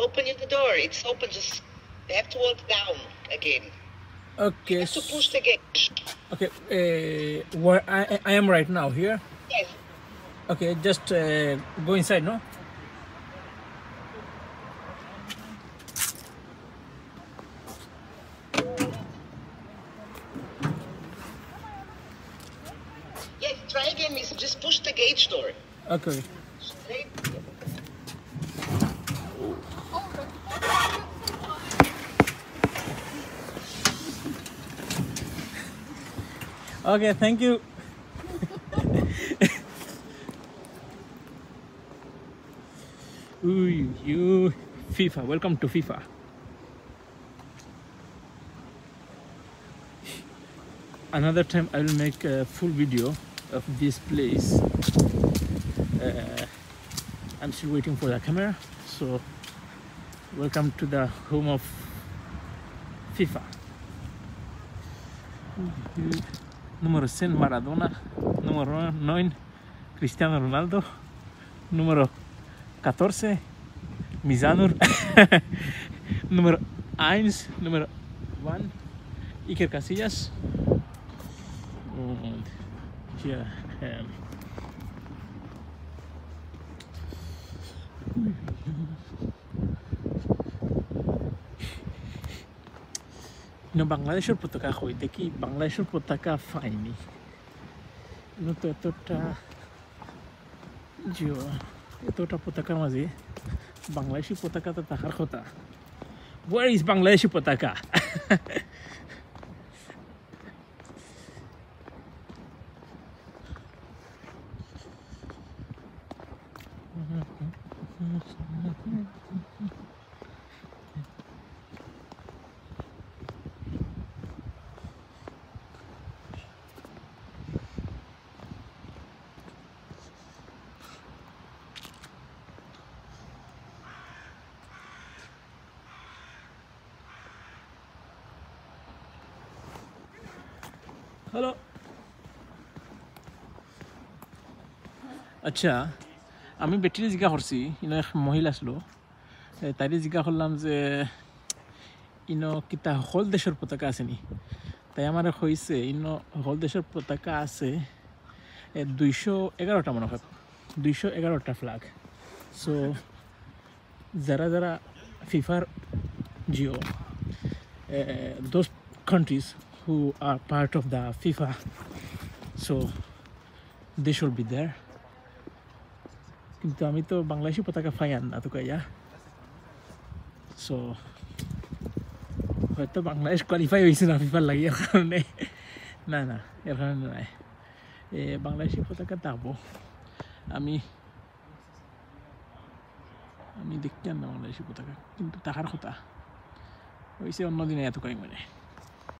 open you the door. It's open. Just they have to walk down again. Okay. You have to push the gate. Okay. Where I am right now here. Yes. Okay, just go inside, no? Yes. Try again, miss. Just push the gate door. Okay. Okay, thank you. Ooh, you FIFA. Welcome to FIFA. Another time I will make a full video of this place. I'm still waiting for the camera. So welcome to the home of FIFA. Número 100 Maradona, número 9 Cristiano Ronaldo, número 14 Mizanur, número 1, número 1 Iker Casillas. Und hier বাংলাদেশের পতাকা হয় দেখি বাংলাদেশের পতাকা পাইনি তো এতটা পতাকার মাঝে বাংলাদেশি পতাকা তো থাকার কথা Where is বাংলাদেশি পতাকা হ্যালো আচ্ছা আমি বেটিরে জিজ্ঞা করছি ইনো এক মহিলা আসলো তাইরে জিজ্ঞা করলাম যে ইনো কিতা হল দেশের পতাকা আসেনি তাই আমার হয়েছে ইনো হল দেশের পতাকা আছে 211টা মনে হয় 211টা ফ্ল্যাগ সো যারা যারা ফিফার Jio those countries who are part of the FIFA, so they should be there. কিন্তু আমি তো বাংলাদেশি পতাকা পাইয়ান না তো কাইয়া সো হয়তো বাংলাদেশ কোয়ালিফাই হয়েছে না ফিফার লাগে এর কারণে না না এর কারণে নয় বাংলাদেশি পতাকা থাকবো আমি দেখতাম না বাংলাদেশি পতাকা কিন্তু থাকার কথা হয়েছে অন্যদিনে এত কয়েক মানে